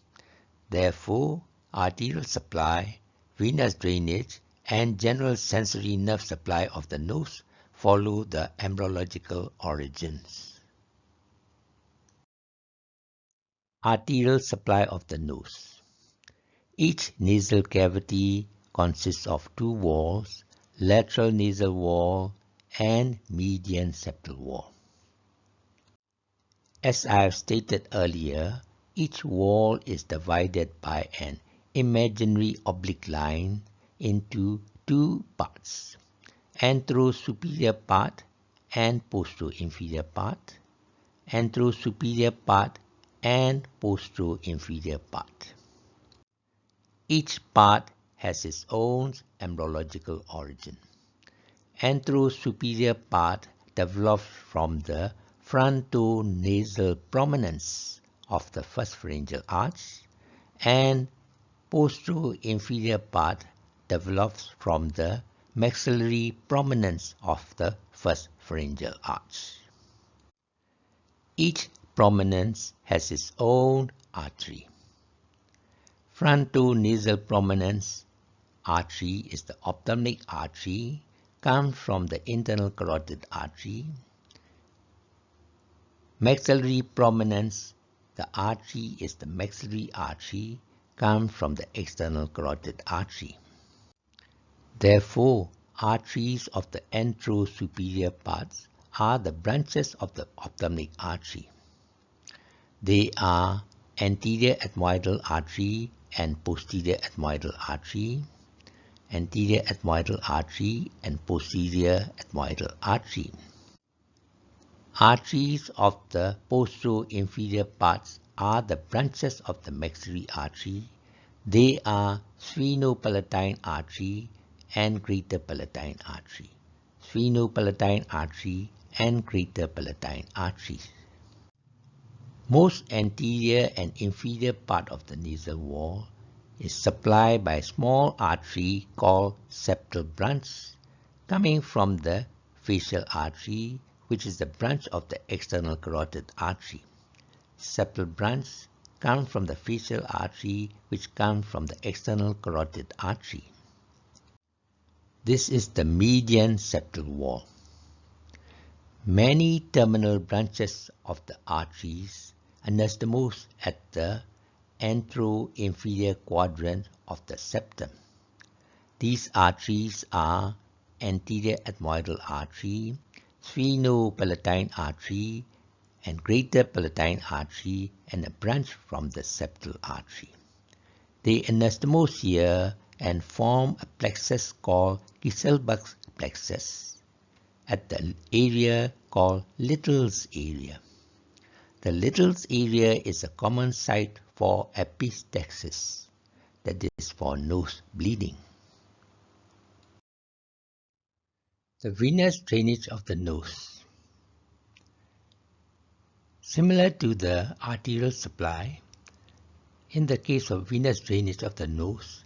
Therefore, arterial supply, venous drainage, and general sensory nerve supply of the nose follow the embryological origins. Arterial supply of the nose. Each nasal cavity consists of two walls, lateral nasal wall and median septal wall. As I have stated earlier, each wall is divided by an imaginary oblique line into two parts, anterosuperior part and postero-inferior part, anterosuperior part and postero-inferior part. Each part has its own embryological origin. Anterosuperior part develops from the frontonasal prominence of the first pharyngeal arch, and postero-inferior part develops from the maxillary prominence of the first pharyngeal arch. Each prominence has its own artery. Frontonasal prominence artery is the ophthalmic artery, comes from the internal carotid artery. Maxillary prominence, the artery is the maxillary artery, come from the external carotid artery. Therefore, arteries of the anterosuperior parts are the branches of the ophthalmic artery. They are anterior ethmoidal artery and posterior ethmoidal artery, anterior ethmoidal artery and posterior ethmoidal artery. Arteries of the postero-inferior parts are the branches of the maxillary artery. They are Sphenopalatine artery and Greater Palatine artery. Sphenopalatine artery and Greater Palatine arteries. Most anterior and inferior part of the nasal wall is supplied by a small artery called septal branch coming from the facial artery, which is the branch of the external carotid artery. Septal branch comes from the facial artery, which comes from the external carotid artery. This is the median septal wall. Many terminal branches of the arteries anastomose at the antero-inferior quadrant of the septum. These arteries are anterior ethmoidal artery, Sphenopalatine artery, and Greater Palatine artery, and a branch from the septal artery. They anastomose here and form a plexus called Kisselbach's plexus at the area called Little's area. The Little's area is a common site for epistaxis, that is for nose bleeding. The venous drainage of the nose. Similar to the arterial supply, in the case of venous drainage of the nose,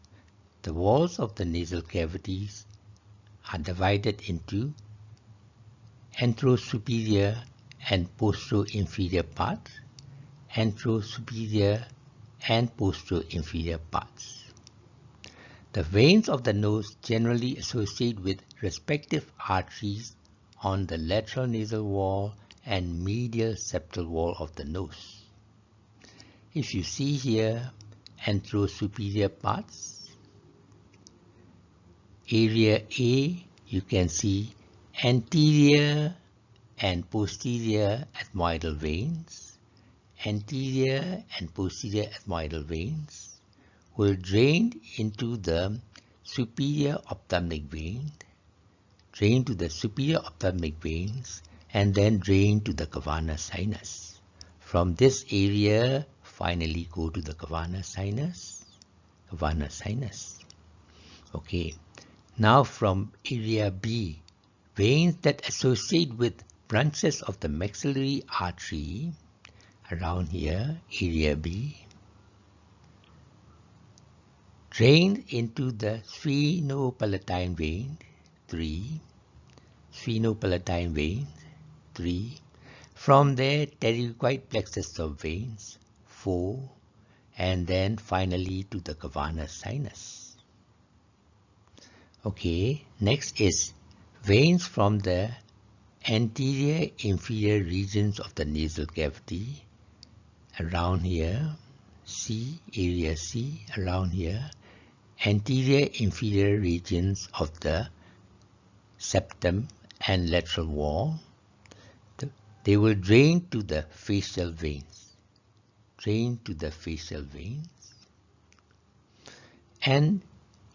the walls of the nasal cavities are divided into anterosuperior and postero-inferior parts, anterosuperior and postero-inferior parts. The veins of the nose generally associate with respective arteries on the lateral nasal wall and medial septal wall of the nose. If you see here anterosuperior parts, area A, you can see anterior and posterior ethmoidal veins. Anterior and posterior ethmoidal veins will drain into the superior ophthalmic vein, drain to the superior ophthalmic veins, and then drain to the cavernous sinus. From this area, finally go to the cavernous sinus. Okay, now from area B, veins that associate with branches of the maxillary artery around here, area B, drain into the Sphenopalatine vein 3, Sphenopalatine vein 3, from there pterygoid plexus of veins 4, and then finally to the cavernous sinus. Okay, next is veins from the anterior inferior regions of the nasal cavity around here, C, area C, around here, anterior inferior regions of the septum and lateral wall. They will drain to the facial veins, and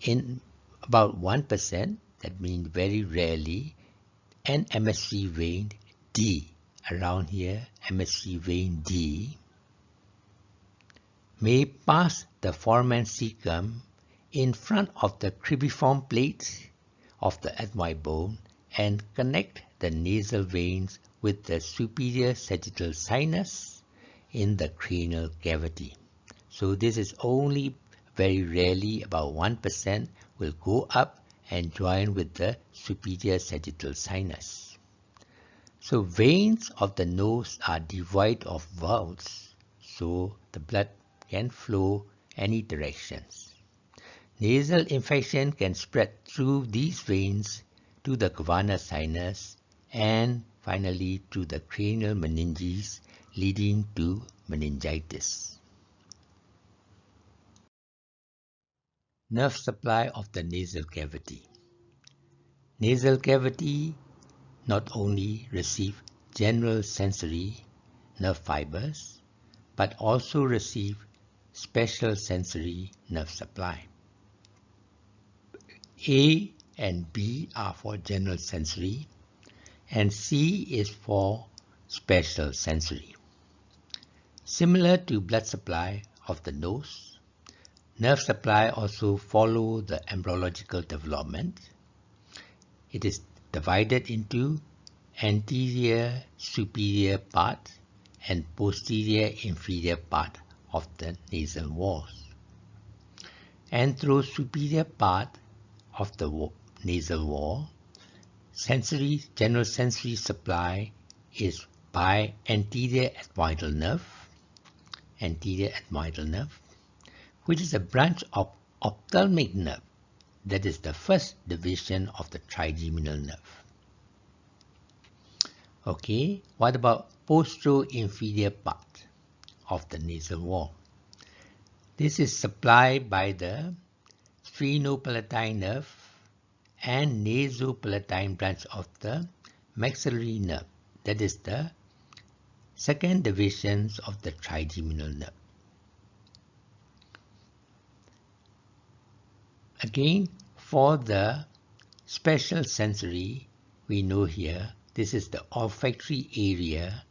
in about 1%, that means very rarely, an MSC vein D, around here, MSC vein D, may pass the foramen cecum in front of the cribriform plates of the ethmoid bone and connect the nasal veins with the superior sagittal sinus in the cranial cavity. So this is only very rarely, about 1%, will go up and join with the superior sagittal sinus. So veins of the nose are devoid of valves, so the blood can flow any directions. Nasal infection can spread through these veins to the cavernous sinus and finally to the cranial meninges, leading to meningitis. Nerve supply of the nasal cavity. Nasal cavity not only receive general sensory nerve fibers, but also receive special sensory nerve supply. A and B are for general sensory, and C is for special sensory. Similar to blood supply of the nose, nerve supply also follow the embryological development. It is divided into anterior superior part and posterior inferior part of the nasal walls. Antero-superior part of the nasal wall, general sensory supply is by anterior ethmoidal nerve, which is a branch of ophthalmic nerve, that is the first division of the trigeminal nerve. Okay, what about postero-inferior part of the nasal wall? This is supplied by the sphenopalatine nerve and nasopalatine branch of the maxillary nerve, that is the second divisions of the trigeminal nerve. Again, for the special sensory, we know here this is the olfactory area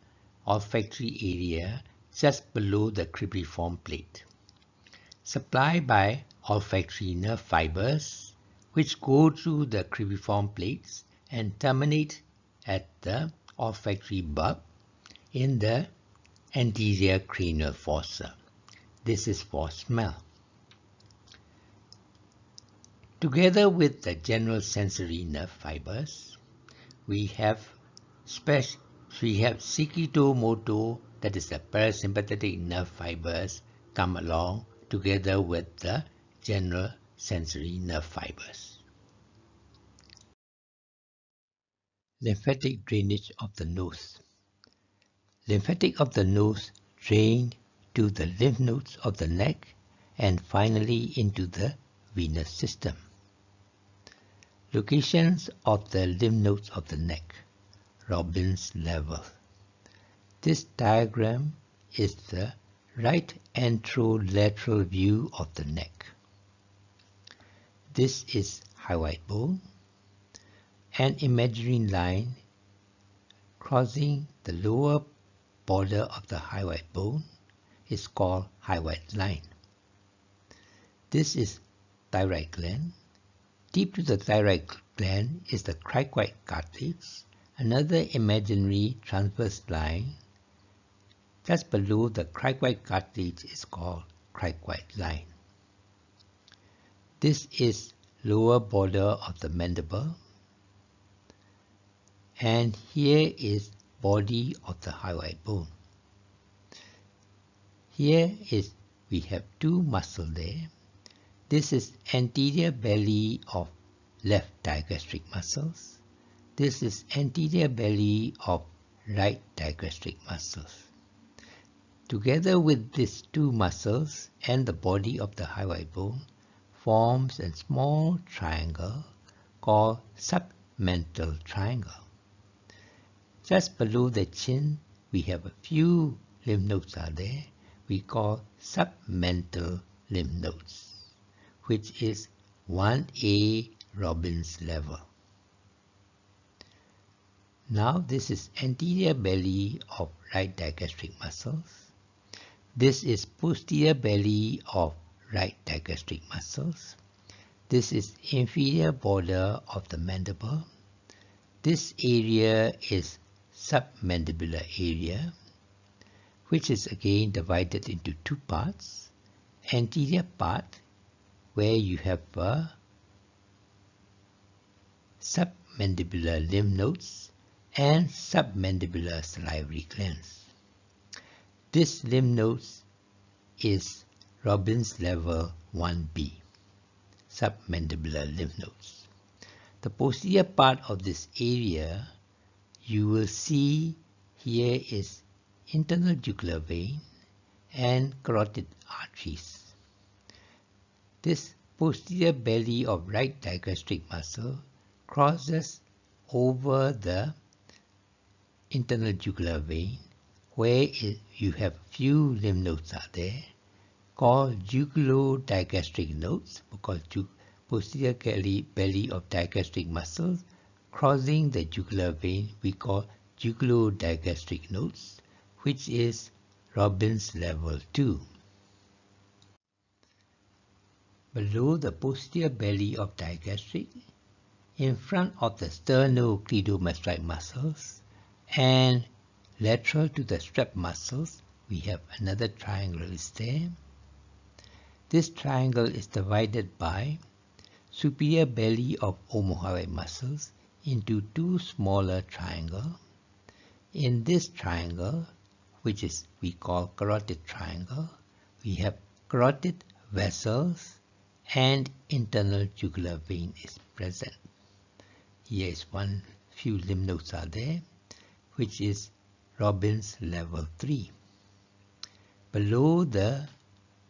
just below the cribriform plate, supplied by olfactory nerve fibers which go through the cribriform plates and terminate at the olfactory bulb in the anterior cranial fossa. This is for smell. Together with the general sensory nerve fibers, we have secretomotor, that is the parasympathetic nerve fibers, come along together with the general sensory nerve fibers. Lymphatic drainage of the nose. Lymphatic of the nose drain to the lymph nodes of the neck and finally into the venous system. Locations of the lymph nodes of the neck. Robin's level. This diagram is the right anterolateral view of the neck. This is hyoid bone. An imaginary line crossing the lower border of the hyoid bone is called hyoid line. This is thyroid gland. Deep to the thyroid gland is the cricoid cartilage. Another imaginary transverse line just below the cricoid cartilage is called cricoid line. This is lower border of the mandible, and here is body of the hyoid bone. Here is we have two muscles there. This is anterior belly of left digastric muscles. This is anterior belly of right digastric muscles. Together with these two muscles and the body of the hyoid bone forms a small triangle called submental triangle. Just below the chin, we have a few lymph nodes are there. We call submental lymph nodes, which is 1A Robin's level. Now this is anterior belly of right digastric muscles. This is posterior belly of right digastric muscles. This is inferior border of the mandible. This area is submandibular area, which is again divided into two parts. Anterior part, where you have submandibular lymph nodes and submandibular salivary glands. This lymph nodes is Robin's level 1B, submandibular lymph nodes. The posterior part of this area, you will see here is internal jugular vein and carotid arteries. This posterior belly of right digastric muscle crosses over the internal jugular vein, where you have few lymph nodes are there, called jugulo-digastric nodes, because posterior belly of digastric muscles crossing the jugular vein we call jugulo-digastric nodes, which is Robin's level 2. Below the posterior belly of digastric, in front of the sternocleidomastoid muscles and lateral to the strap muscles, we have another triangle is there. This triangle is divided by superior belly of omohyoid muscles into two smaller triangles. In this triangle, which is we call carotid triangle, we have carotid vessels and internal jugular vein is present. Here is few lymph nodes are there, which is Robin's level 3. Below the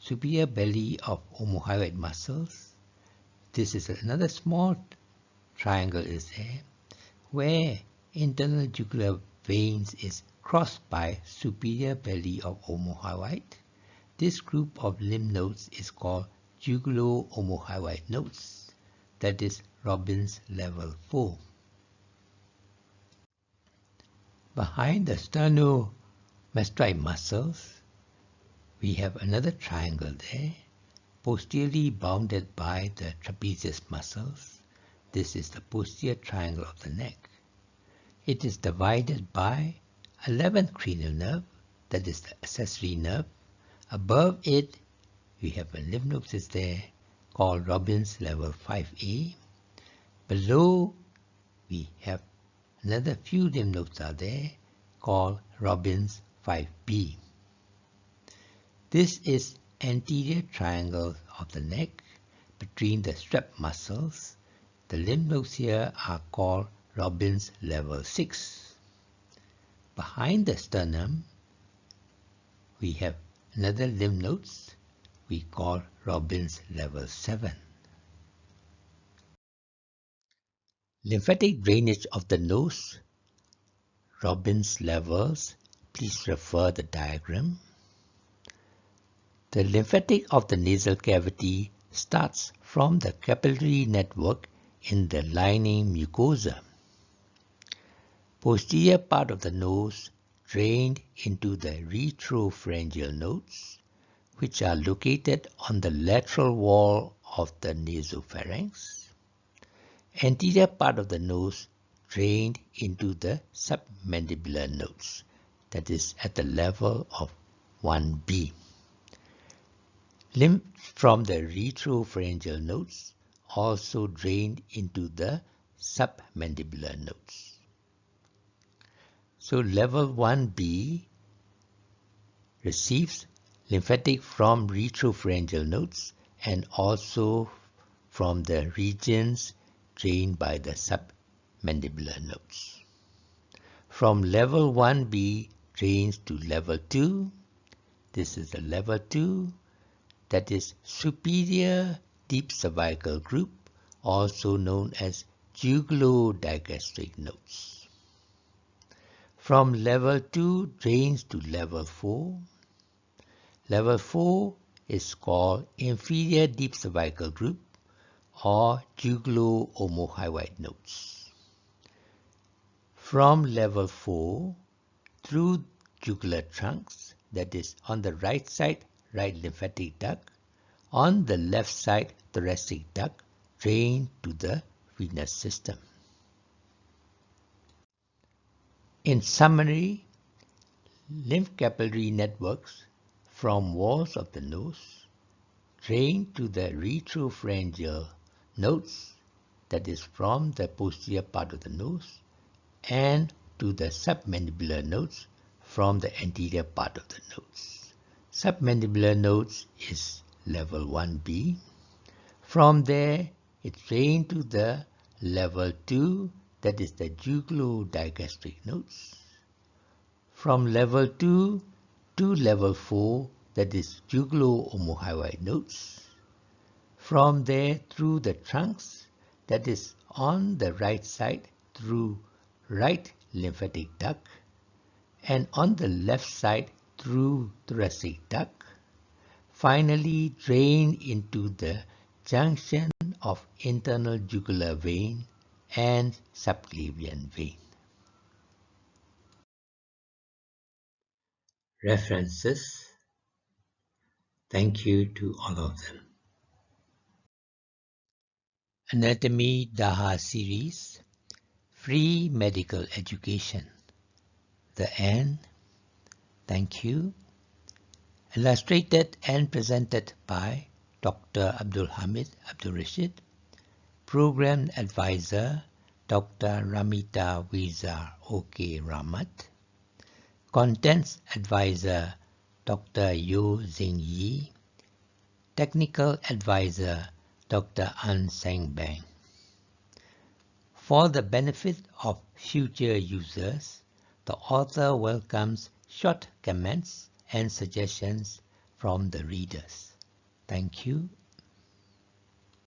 superior belly of omohyoid muscles, this is another small triangle is there, where internal jugular veins is crossed by superior belly of omohyoid. This group of lymph nodes is called jugulo-omohyoid nodes, that is Robin's level 4. Behind the sternomastoid muscles, we have another triangle there, posteriorly bounded by the trapezius muscles. This is the posterior triangle of the neck. It is divided by 11th cranial nerve, that is the accessory nerve. Above it, we have a lymph node is there called Robin's level 5A. Below, we have another few lymph nodes are there called Robin's 5B. This is anterior triangle of the neck between the strap muscles. The lymph nodes here are called Robin's level 6. Behind the sternum, we have another lymph nodes we call Robin's level 7. Lymphatic drainage of the nose, Robin's levels, please refer the diagram. The lymphatic of the nasal cavity starts from the capillary network in the lining mucosa. Posterior part of the nose drained into the retropharyngeal nodes, which are located on the lateral wall of the nasopharynx. Anterior part of the nose drained into the submandibular nodes, that is at the level of 1B. Lymph from the retropharyngeal nodes also drained into the submandibular nodes. So level 1B receives lymphatic from retropharyngeal nodes and also from the regions drained by the submandibular nodes. From level 1B drains to level 2. This is the level 2, that is superior deep cervical group, also known as jugulo-digastric nodes. From level 2 drains to level 4. Level 4 is called inferior deep cervical group or jugulo-omohyoid nodes. From level 4 through jugular trunks, that is on the right side, right lymphatic duct, on the left side, thoracic duct, drain to the venous system. In summary, lymph capillary networks from walls of the nose drain to the retropharyngeal nodes, that is from the posterior part of the nose, and to the submandibular nodes from the anterior part of the nose. Submandibular nodes is level 1B. From there, it drains to the level 2, that is the jugulo-digastric nodes. From level 2 to level 4, that is jugulo-omohyoid nodes. From there through the trunks, that is on the right side through right lymphatic duct, and on the left side through thoracic duct, finally drain into the junction of internal jugular vein and subclavian vein. References. Thank you to all of them. Anatomy DAHAR series, free medical education. The End. Thank you. Illustrated and presented by Dr. Abdul Hamid Abdul Rashid, Program Advisor Dr. Ramita Wiza OK Ramat, Contents Advisor Dr. Yo Zing Yi, Technical Advisor Dr. An Sang Bang. For the benefit of future users, the author welcomes short comments and suggestions from the readers. Thank you